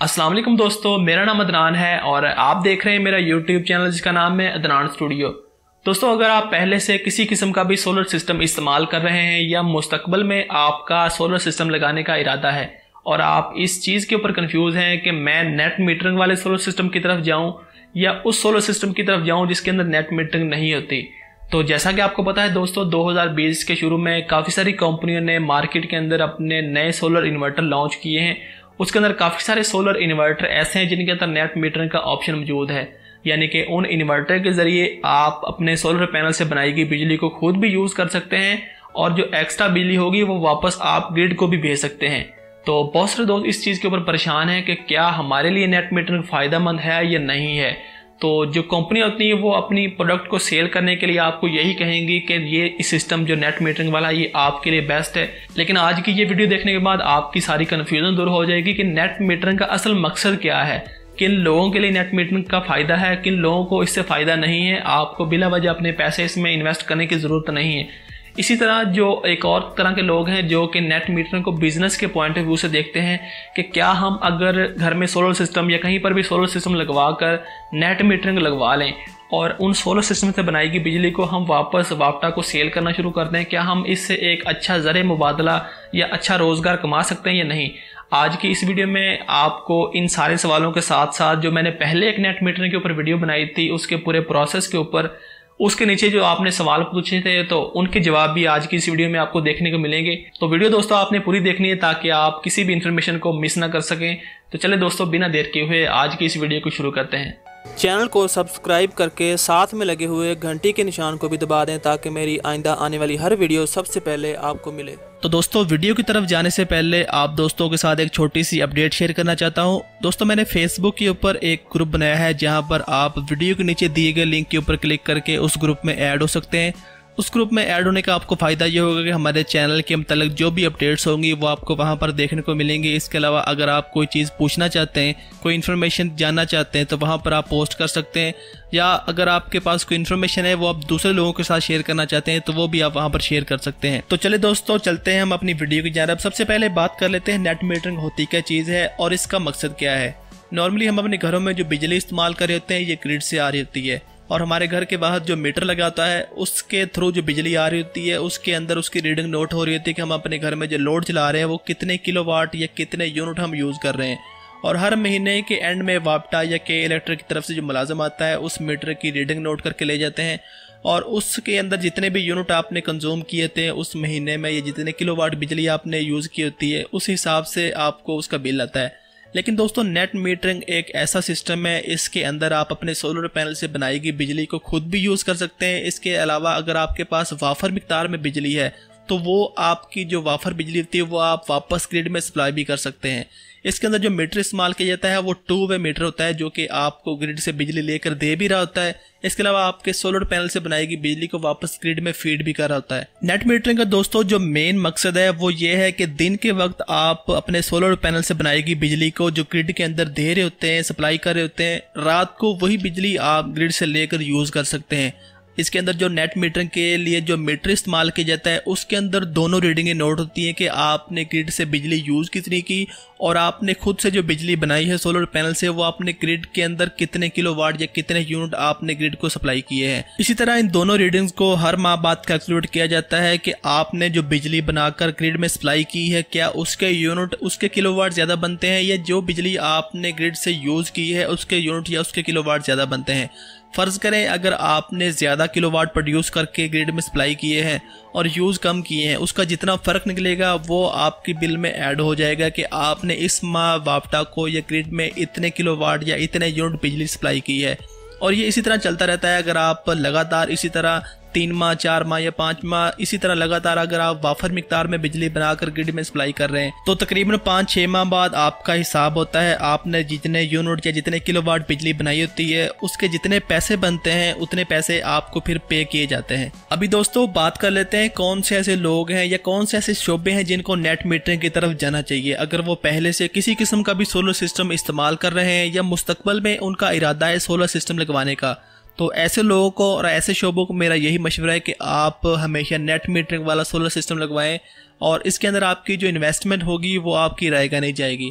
अस्सलाम वालेकुम दोस्तों, मेरा नाम अदनान है और आप देख रहे हैं मेरा यूट्यूब चैनल जिसका नाम है अदनान स्टूडियो। दोस्तों, अगर आप पहले से किसी किस्म का भी सोलर सिस्टम इस्तेमाल कर रहे हैं या मुस्तकबिल में आपका सोलर सिस्टम लगाने का इरादा है और आप इस चीज़ के ऊपर कंफ्यूज हैं कि मैं नेट मीटरिंग वाले सोलर सिस्टम की तरफ जाऊं या उस सोलर सिस्टम की तरफ जाऊं जिसके अंदर नेट मीटरिंग नहीं होती, तो जैसा कि आपको पता है दोस्तों, 2020 के शुरू में काफ़ी सारी कंपनियों ने मार्केट के अंदर अपने नए सोलर इन्वर्टर लॉन्च किए हैं। उसके अंदर काफ़ी सारे सोलर इन्वर्टर ऐसे हैं जिनके अंदर नेट मीटरिंग का ऑप्शन मौजूद है, यानी कि उन इन्वर्टर के ज़रिए आप अपने सोलर पैनल से बनाई गई बिजली को खुद भी यूज़ कर सकते हैं और जो एक्स्ट्रा बिजली होगी वो वापस आप ग्रिड को भी भेज सकते हैं। तो बहुत सारे दोस्त इस चीज़ के ऊपर परेशान हैं कि क्या हमारे लिए नेट मीटरिंग फ़ायदेमंद है या नहीं है। तो जो कंपनी होती है वो अपनी प्रोडक्ट को सेल करने के लिए आपको यही कहेंगी कि ये सिस्टम जो नेट मीटरिंग वाला ये आपके लिए बेस्ट है। लेकिन आज की ये वीडियो देखने के बाद आपकी सारी कन्फ्यूजन दूर हो जाएगी कि नेट मीटरिंग का असल मकसद क्या है, किन लोगों के लिए नेट मीटरिंग का फ़ायदा है, किन लोगों को इससे फ़ायदा नहीं है। आपको बिला वजह अपने पैसे इसमें इन्वेस्ट करने की ज़रूरत नहीं है। इसी तरह जो एक और तरह के लोग हैं जो कि नेट मीटरिंग को बिजनेस के पॉइंट ऑफ व्यू से देखते हैं कि क्या हम अगर घर में सोलर सिस्टम या कहीं पर भी सोलर सिस्टम लगवा कर नेट मीटरिंग लगवा लें और उन सोलर सिस्टम से बनाई गई बिजली को हम वापस वापटा को सेल करना शुरू कर दें, क्या हम इससे एक अच्छा ज़र मुबादला या अच्छा रोज़गार कमा सकते हैं या नहीं। आज की इस वीडियो में आपको इन सारे सवालों के साथ साथ जो मैंने पहले एक नेट मीटरिंग के ऊपर वीडियो बनाई थी उसके पूरे प्रोसेस के ऊपर, उसके नीचे जो आपने सवाल पूछे थे तो उनके जवाब भी आज की इस वीडियो में आपको देखने को मिलेंगे। तो वीडियो दोस्तों आपने पूरी देखनी है ताकि आप किसी भी इन्फॉर्मेशन को मिस ना कर सकें। तो चले दोस्तों, बिना देर किए हुए आज की इस वीडियो को शुरू करते हैं। चैनल को सब्सक्राइब करके साथ में लगे हुए घंटी के निशान को भी दबा दें ताकि मेरी आइंदा आने वाली हर वीडियो सबसे पहले आपको मिले। तो दोस्तों, वीडियो की तरफ जाने से पहले आप दोस्तों के साथ एक छोटी सी अपडेट शेयर करना चाहता हूं। दोस्तों, मैंने फेसबुक के ऊपर एक ग्रुप बनाया है जहां पर आप वीडियो के नीचे दिए गए लिंक के ऊपर क्लिक करके उस ग्रुप में ऐड हो सकते हैं। उस ग्रुप में ऐड होने का आपको फ़ायदा ये होगा कि हमारे चैनल के मतलब जो भी अपडेट्स होंगी वो आपको वहाँ पर देखने को मिलेंगी। इसके अलावा अगर आप कोई चीज़ पूछना चाहते हैं, कोई इन्फॉर्मेशन जानना चाहते हैं तो वहाँ पर आप पोस्ट कर सकते हैं, या अगर आपके पास कोई इन्फॉर्मेशन है वो आप दूसरे लोगों के साथ शेयर करना चाहते हैं तो वो भी आप वहाँ पर शेयर कर सकते हैं। तो चले दोस्तों, चलते हैं हम अपनी वीडियो की जानिब। सबसे पहले बात कर लेते हैं नेट मीटरिंग होती क्या चीज़ है और इसका मकसद क्या है। नॉर्मली हम अपने घरों में जो बिजली इस्तेमाल कर रहे होते हैं ये ग्रिड से आ रही होती है और हमारे घर के बाहर जो मीटर लगा होता है उसके थ्रू जो बिजली आ रही होती है उसके अंदर उसकी रीडिंग नोट हो रही होती है कि हम अपने घर में जो लोड चला रहे हैं वो कितने किलोवाट या कितने यूनिट हम यूज़ कर रहे हैं। और हर महीने के एंड में वापटा या के इलेक्ट्रिक की तरफ से जो मुलाजिम आता है उस मीटर की रीडिंग नोट करके ले जाते हैं और उसके अंदर जितने भी यूनिट आपने कंज्यूम किए थे उस महीने में या जितने किलोवाट बिजली आपने यूज़ की होती है उस हिसाब से आपको उसका बिल आता है। लेकिन दोस्तों, नेट मीटरिंग एक ऐसा सिस्टम है, इसके अंदर आप अपने सोलर पैनल से बनाई गई बिजली को खुद भी यूज़ कर सकते हैं। इसके अलावा अगर आपके पास वाफर मिकदार में बिजली है तो वो आपकी जो वाफर बिजली होती है वो आप वापस ग्रिड में सप्लाई भी कर सकते हैं। इसके अंदर जो मीटर इस्तेमाल किया जाता है वो 2 वे मीटर होता है जो कि आपको ग्रिड से बिजली लेकर दे भी रहा होता है। इसके अलावा आपके सोलर पैनल से बनाई गई बिजली को वापस ग्रिड में फीड भी कर रहा होता है। नेट मीटरिंग का दोस्तों जो मेन मकसद है वो ये है कि दिन के वक्त आप अपने सोलर पैनल से बनाई गई बिजली को जो ग्रिड के अंदर दे रहे होते हैं, सप्लाई कर रहे होते हैं, रात को वही बिजली आप ग्रिड से लेकर यूज़ कर सकते हैं। इसके अंदर जो नेट मीटरिंग के लिए जो मीटर इस्तेमाल किया जाता है उसके अंदर दोनों रीडिंगें नोट होती हैं कि आपने ग्रिड से बिजली यूज़ कितनी की और आपने खुद से जो बिजली बनाई है सोलर पैनल से वो आपने ग्रिड के अंदर कितने किलोवाट या कितने यूनिट आपने ग्रिड को सप्लाई किए हैं। इसी तरह इन दोनों रीडिंग्स को हर माह बाद कैलकुलेट किया जाता है कि आपने जो बिजली बनाकर ग्रिड में सप्लाई की है क्या उसके यूनिट उसके किलोवाट ज़्यादा बनते हैं या जो बिजली आपने ग्रिड से यूज़ की है उसके यूनिट या उसके किलोवाट ज़्यादा बनते हैं। फ़र्ज़ करें अगर आपने ज़्यादा किलोवाट प्रोड्यूस करके ग्रिड में सप्लाई किए हैं और यूज़ कम किए हैं, उसका जितना फ़र्क निकलेगा वो आपकी बिल में ऐड हो जाएगा कि आपने इस माह वापटा को या ग्रिड में इतने किलोवाट या इतने यूनिट बिजली सप्लाई की है। और ये इसी तरह चलता रहता है। अगर आप लगातार इसी तरह 3 माह 4 माह या 5 माह इसी तरह लगातार अगर आप वाफर मिकदार में बिजली बनाकर ग्रिड में सप्लाई कर रहे हैं तो तकरीबन 5-6 माह बाद आपका हिसाब होता है आपने जितने यूनिट या जितने किलोवाट बिजली बनाई होती है उसके जितने पैसे बनते हैं उतने पैसे आपको फिर पे किए जाते हैं। अभी दोस्तों बात कर लेते हैं कौन से ऐसे लोग हैं या कौन से ऐसे शोबे हैं जिनको नेट मीटरिंग की तरफ जाना चाहिए। अगर वो पहले से किसी किस्म का भी सोलर सिस्टम इस्तेमाल कर रहे हैं या मुस्तकबिल में उनका इरादा है सोलर सिस्टम लगवाने का, तो ऐसे लोगों को और ऐसे शोबों को मेरा यही मशवरा है कि आप हमेशा नेट मीटरिंग वाला सोलर सिस्टम लगवाएं और इसके अंदर आपकी जो इन्वेस्टमेंट होगी वो आपकी राय का नहीं जाएगी।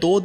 2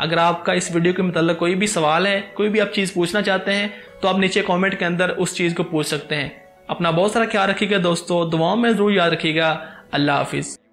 अगर आपका इस वीडियो के मतलब कोई भी सवाल है, कोई भी आप चीज़ पूछना चाहते हैं, तो आप नीचे कमेंट के अंदर उस चीज़ को पूछ सकते हैं। अपना बहुत सारा ख्याल रखिएगा दोस्तों, दुआओं में ज़रूर याद रखिएगा। अल्लाह हाफिज़।